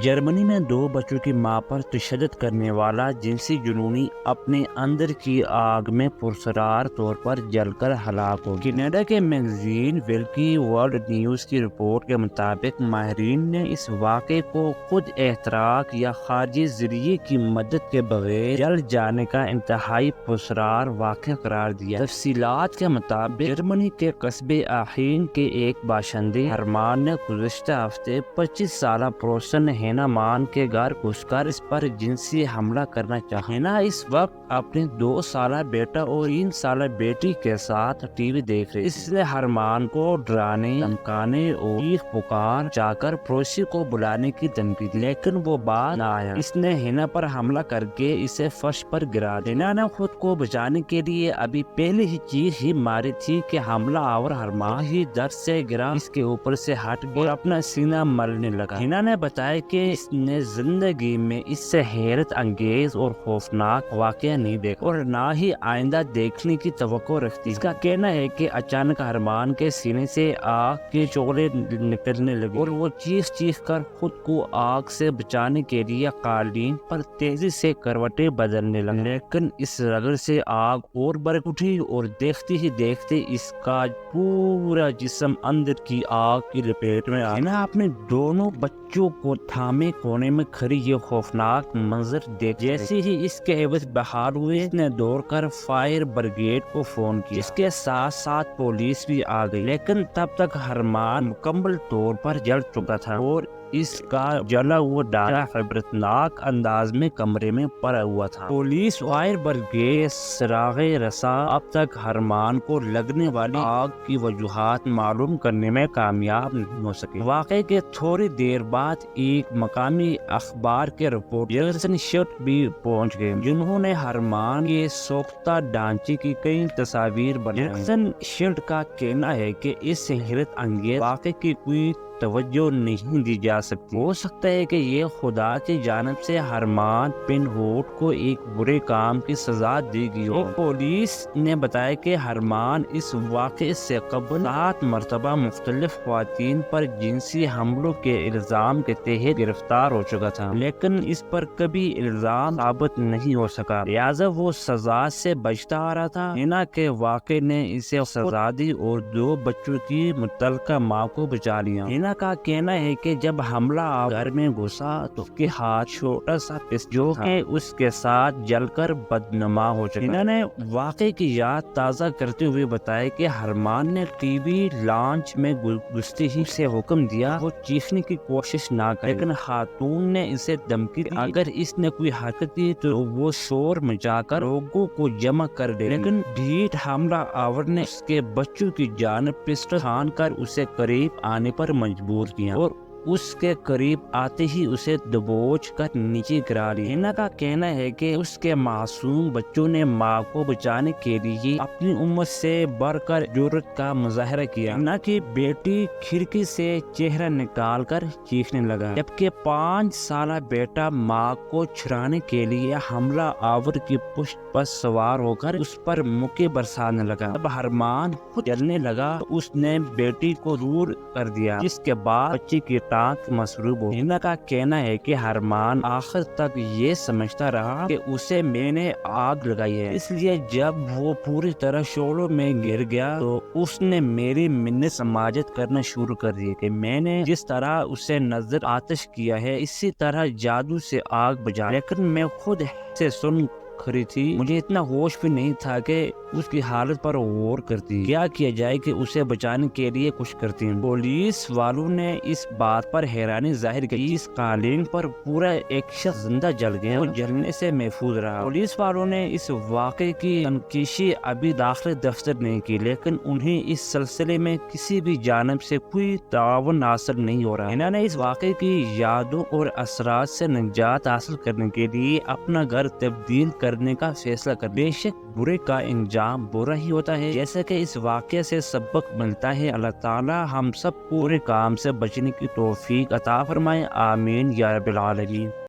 جرمنی میں 2 بچوں کی ماں پر تشدد کرنے والا جنسی جنونی اپنے اندر کی آگ میں پراسرار طور پر جل کر ہلاک ہو گیا۔ کینیڈا کے میگزین ویلکی ورلڈ نیوز کی رپورٹ کے مطابق ماہرین نے اس واقعے کو خود احتراق یا خارجی ذریعے کی مدد کے بغیر جل جانے کا انتہائی پراسرار واقعہ قرار دیا۔ تفصیلات کے مطابق جرمنی کے قصبے آخین کے ایک باشندے ہرمان نے گزشتہ ہفتے 25 سالہ پروسن ہینا مان کے گھر گھس کر اس پر جنسی حملہ کرنا چاہا۔ ہینا اس وقت اپنے 2 سالہ بیٹا اور 3 سالہ بیٹی کے ساتھ ٹی وی دیکھ رہی۔ اس نے ہرمان کو ڈرانے، دھمکانے اور چیخ پکار جا کر پڑوسی کو بلانے کی دھمکی دی، لیکن وہ باز نہ آیا۔ اس نے ہینا پر حملہ کر کے اسے فرش پر گرا دیا۔ ہینا نے خود کو بچانے کے لیے ابھی پہلے ہی چیخ ہی ماری تھی کہ حملہ آور ہرمان ہی درد سے گرا اس کے اوپر سے ہٹ گیا اور اپنا سینہ ملنے لگا۔ ہینا نے بتایا کہ اس نے زندگی میں اس سے حیرت انگیز اور خوفناک واقعہ نہیں دیکھا اور نہ ہی آئندہ دیکھنے کی توقع رکھتی۔ اس کا کہنا ہے کہ اچانک ہرمان کے سینے سے آگ کے شعلے نکلنے لگے اور وہ چیخ چیخ کر خود کو آگ سے بچانے کے لیے قالین پر تیزی سے کروٹیں بدلنے لگا، لیکن اس رگڑ سے آگ اور بھڑک اٹھی اور دیکھتے ہی دیکھتے اس کا پورا جسم اندر کی آگ کی لپیٹ میں آ گیا۔ ہینا اپنے دونوں بچوں کو تھامے کونے میں کھڑی یہ خوفناک منظر دیکھ جیسے ہی اس کے عوض بحال ہوئے، اس نے دوڑ کر فائر بریگیڈ کو فون کیا۔ اس کے ساتھ ساتھ پولیس بھی آ گئی، لیکن تب تک ہرمان مکمل طور پر جل چکا تھا اور اس کا جلا ہوا ڈھانچہ عبرتناک انداز میں کمرے میں پڑا ہوا تھا۔ پولیس فائر بریگیڈ سراغ رساں اب تک ہرمان کو لگنے والی آگ کی وجوہات معلوم کرنے میں کامیاب نہیں ہو سکے۔ واقعے کے تھوڑی دیر بعد ایک مقامی اخبار کے رپورٹر شٹ بھی پہنچ گئے، جنہوں نے ہرمان کے سوختہ ڈھانچے کی کئی تصاویر بنائی۔ شٹ کا کہنا ہے کہ اس حیرت انگیز واقعے کی کوئی توجہ نہیں دی جا سکتی۔ ہو سکتا ہے کہ یہ خدا کی جانب سے ہرمان پن ہوٹ کو ایک برے کام کی سزا دی گئی ہو۔ پولیس نے بتایا کہ ہرمان اس واقعے سے قبل 7 مرتبہ مختلف خواتین پر جنسی حملوں کے الزام کے تحت گرفتار ہو چکا تھا، لیکن اس پر کبھی الزام ثابت نہیں ہو سکا، لہٰذا وہ سزا سے بچتا آ رہا تھا۔ ہینا کے واقعے نے اسے سزا دی اور 2 بچوں کی متعلقہ ماں کو بچا لیا۔ ہینا کا کہنا ہے کہ جب حملہ گھر میں گھسا تو اس کے ہاتھ چھوٹا سا پستول تھا کہ اس کے ساتھ جل کر بدنما ہو چکا۔ ہینا نے واقعے کی یاد تازہ کرتے ہوئے بتایا کہ ہرمان نے ٹی وی لانچ میں گھستے ہی اسے حکم دیا وہ چیخنے کی کوشش نہ کرے، لیکن خاتون نے اسے دھمکی دی اگر اس نے کوئی حرکت کی تو وہ شور مچا کر لوگوں کو جمع کر دے، لیکن ڈھیٹ حملہ آور نے اس کے بچوں کی جانب پسٹل تھام کر اسے قریب آنے پر مجبور کیا اور اس کے قریب آتے ہی اسے دبوچ کر نیچے گرا دیا۔ ہینا کا کہنا ہے کہ اس کے معصوم بچوں نے ماں کو بچانے کے لیے اپنی عمر سے بڑھ کر جرأت کا مظاہرہ کیا۔ ہینا کی بیٹی کھڑکی سے چہرہ نکال کر چیخنے لگا، جبکہ 5 سالہ بیٹا ماں کو چھڑانے کے لیے حملہ آور کی پشت پر سوار ہو کر اس پر مکے برسانے لگا۔ جب ہرمان خود جلنے لگا تو اس نے بیٹی کو دور کر دیا، جس کے بعد بچے کی ٹانک مسروب ہو۔ ہینا کا کہنا ہے کہ ہرمان آخر تک یہ سمجھتا رہا کہ اسے میں نے آگ لگائی ہے، اس لیے جب وہ پوری طرح شعلوں میں گر گیا تو اس نے میری منت سماجت کرنا شروع کر دی کہ میں نے جس طرح اسے نظر آتش کیا ہے اسی طرح جادو سے آگ بجھا، لیکن میں خود سے سن کھڑی تھی، مجھے اتنا ہوش بھی نہیں تھا کہ اس کی حالت پر غور کرتی، کیا کیا جائے کہ اسے بچانے کے لیے کچھ کرتی۔ پولیس والوں نے اس بات پر حیرانی ظاہر کی اس قالین پر پورا ایک شخص زندہ جل گیا اور جلنے سے محفوظ رہا۔ پولیس والوں نے اس واقعے کی تنقیشی ابھی داخلی دفتر نہیں کی، لیکن انہیں اس سلسلے میں کسی بھی جانب سے کوئی تعاون حاصل نہیں ہو رہا۔ انہوں نے اس واقعے کی یادوں اور اثرات سے نجات حاصل کرنے کے لیے اپنا گھر تبدیل کرنے کا فیصلہ کر۔ بے شک برے کا انجام برا ہی ہوتا ہے، جیسا کہ اس واقعے سے سبق ملتا ہے۔ اللہ تعالی ہم سب کو برے کام سے بچنے کی توفیق عطا فرمائے، آمین یا رب العالمین۔